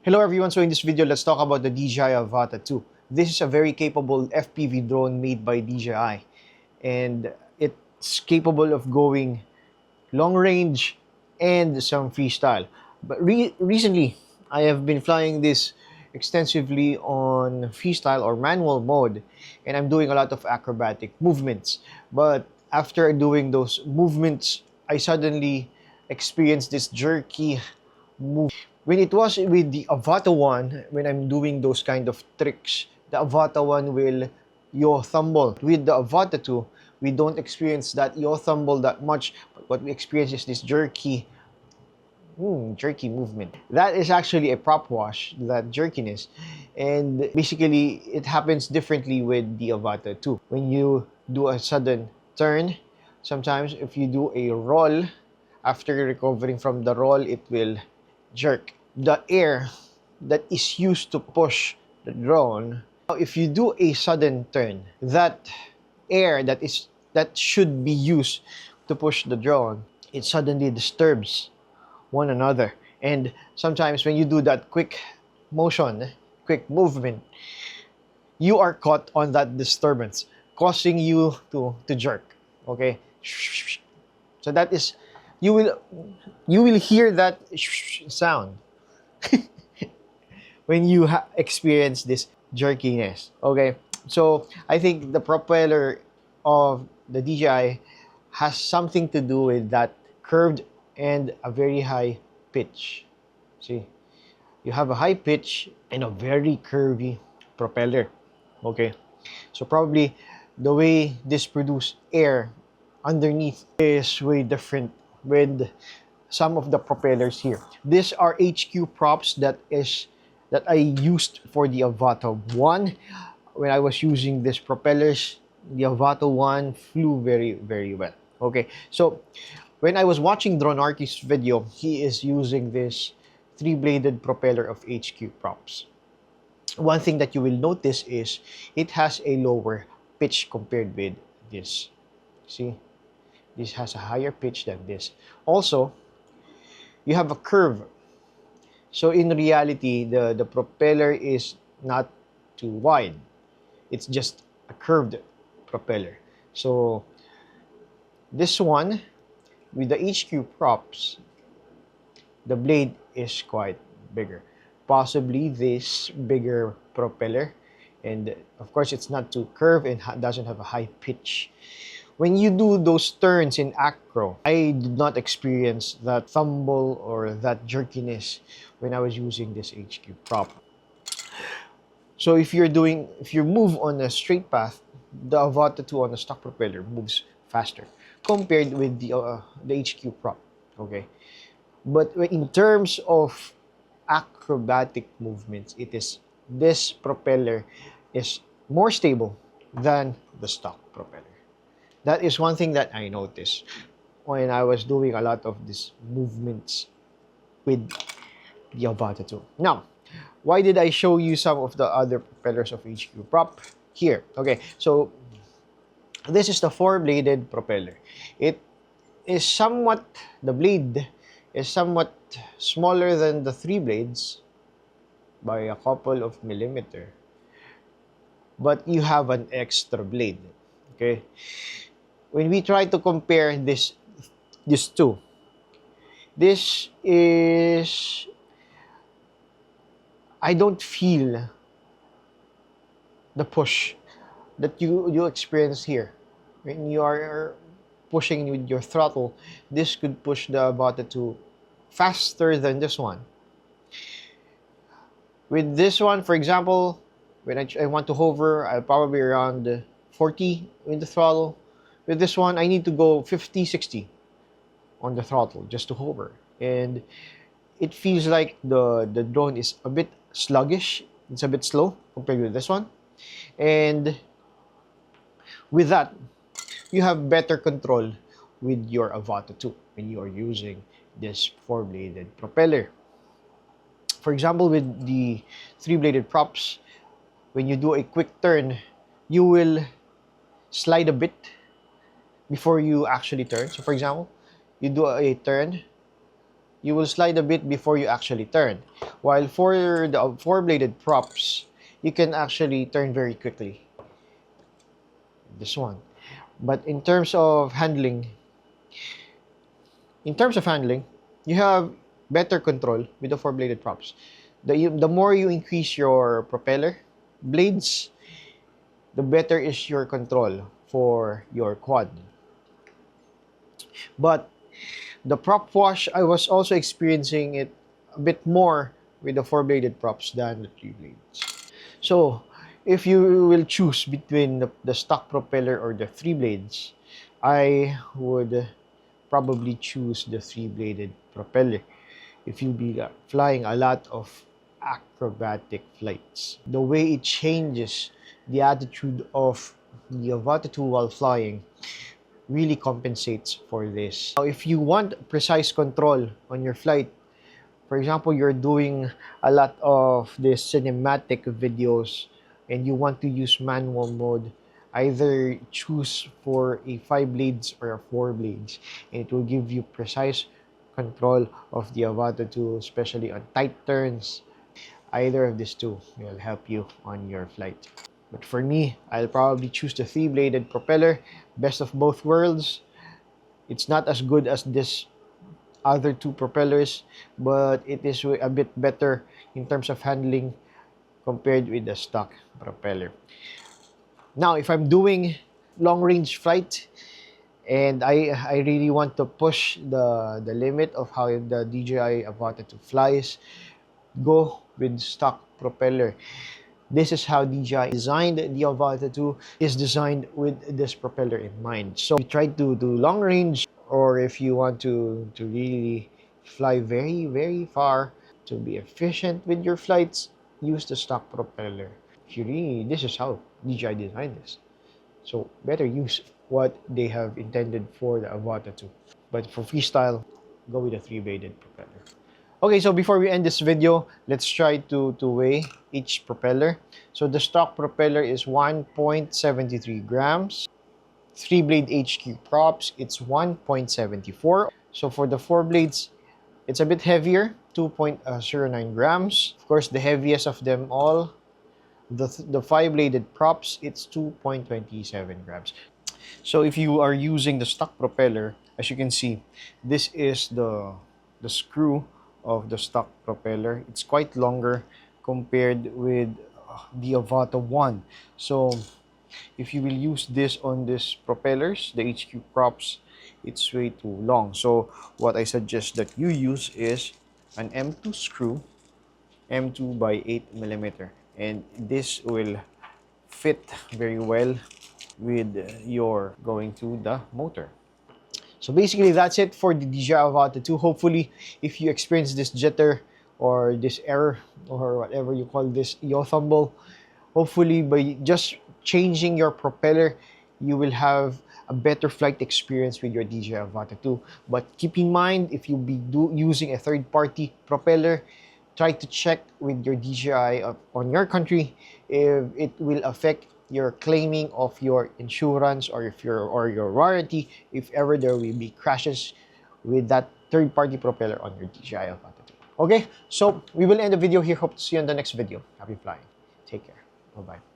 Hello everyone, so in this video, let's talk about the DJI Avata 2. This is a very capable FPV drone made by DJI, and it's capable of going long range and some freestyle. But recently, I have been flying this extensively on freestyle or manual mode, and I'm doing a lot of acrobatic movements. But after doing those movements, I suddenly experienced this jerky move. When it was with the Avata 1, when I'm doing those kind of tricks, the Avata 1 will yaw tumble. With the Avata 2, we don't experience that yaw tumble that much, but what we experience is this jerky movement. That is actually a prop wash, that jerkiness. And basically, it happens differently with the Avata 2. When you do a sudden turn, sometimes if you do a roll, after recovering from the roll, it will jerk. The air that is used to push the drone, if you do a sudden turn, that air that should be used to push the drone, it suddenly disturbs one another. And sometimes when you do that quick motion, quick movement, you are caught on that disturbance, causing you to jerk. Okay? So that is, you will hear that sound when you experience this jerkiness. Okay, so I think the propeller of the DJI has something to do with that curved and a very high pitch. See, you have a high pitch and a very curvy propeller. Okay, so probably the way this produces air underneath is way different with some of the propellers here. These are HQ props that I used for the Avata 1. When I was using these propellers, the Avata 1 flew very, very well. Okay, so when I was watching Dronarchy's video, he is using this three-bladed propeller of HQ props. One thing that you will notice is it has a lower pitch compared with this. See, this has a higher pitch than this. Also, you have a curve. So in reality, the propeller is not too wide. It's just a curved propeller. So this one, with the HQ props, the blade is quite bigger. Possibly this bigger propeller. And of course, it's not too curved and doesn't have a high pitch. When you do those turns in acro, I did not experience that tumble or that jerkiness when I was using this HQ prop. So if you move on a straight path, the Avata 2 on the stock propeller moves faster compared with the HQ prop. Okay, but in terms of acrobatic movements, this propeller is more stable than the stock propeller. That is one thing that I noticed when I was doing a lot of these movements with the Avata 2. Now, why did I show you some of the other propellers of HQ prop? Here, okay, so this is the four-bladed propeller. It is the blade is somewhat smaller than the three blades by a couple of millimeters, but you have an extra blade, okay? When we try to compare these two, this is, I don't feel the push that you experience here. When you are pushing with your throttle, this could push the Avata 2 faster than this one. With this one, for example, when I want to hover, I'll probably around 40 with the throttle. With this one, I need to go 50, 60 on the throttle just to hover. And it feels like the drone is a bit sluggish. It's a bit slow compared with this one. And with that, you have better control with your Avata 2 when you are using this four-bladed propeller. For example, with the three-bladed props, when you do a quick turn, you will slide a bit before you actually turn. So for example, you do a turn, you will slide a bit before you actually turn. While for the four-bladed props, you can actually turn very quickly. This one. But in terms of handling, you have better control with the four-bladed props. The more you increase your propeller blades, the better is your control for your quad. But the prop wash, I was also experiencing it a bit more with the four-bladed props than the three blades. So, if you will choose between the stock propeller or the three blades, I would probably choose the three-bladed propeller if you'll be flying a lot of acrobatic flights. The way it changes the attitude of the Avata 2 while flying really compensates for this. Now, if you want precise control on your flight, for example, you're doing a lot of these cinematic videos and you want to use manual mode, either choose for a 5 blades or a 4 blades, and it will give you precise control of the Avata 2, especially on tight turns. Either of these two will help you on your flight. But for me, I'll probably choose the 3-bladed propeller, best of both worlds. It's not as good as this other two propellers, but it is a bit better in terms of handling compared with the stock propeller. Now, if I'm doing long range flight and I really want to push the limit of how the DJI Avata 2 flies, go with stock propeller. This is how DJI designed the Avata 2, is designed with this propeller in mind. So you try to do long range, or if you want to really fly very, very far, to be efficient with your flights, use the stock propeller. If you really, this is how DJI designed this. So better use what they have intended for the Avata 2. But for freestyle, go with a 3-bladed propeller. Okay, so before we end this video, let's try to weigh each propeller. So the stock propeller is 1.73 grams. 3-blade HQ props, it's 1.74. So for the 4 blades, it's a bit heavier, 2.09 grams. Of course, the heaviest of them all, the 5-bladed props, it's 2.27 grams. So if you are using the stock propeller, as you can see, this is the screw of the stock propeller. It's quite longer compared with the Avata 1. So if you will use this on these propellers, the HQ props, it's way too long. So what I suggest that you use is an M2 screw, M2 by 8mm, and this will fit very well with your going to the motor. So basically, that's it for the DJI Avata 2. Hopefully, if you experience this jitter or this error or whatever you call this, yaw tumble, hopefully by just changing your propeller, you will have a better flight experience with your DJI Avata 2. But keep in mind, if you'll be using a third-party propeller, try to check with your DJI on your country if it will affect your claiming of your insurance or your warranty if ever there will be crashes with that third-party propeller on your DJI Avata 2. Okay, so we will end the video here. Hope to see you on the next video. Happy flying. Take care. Bye-bye.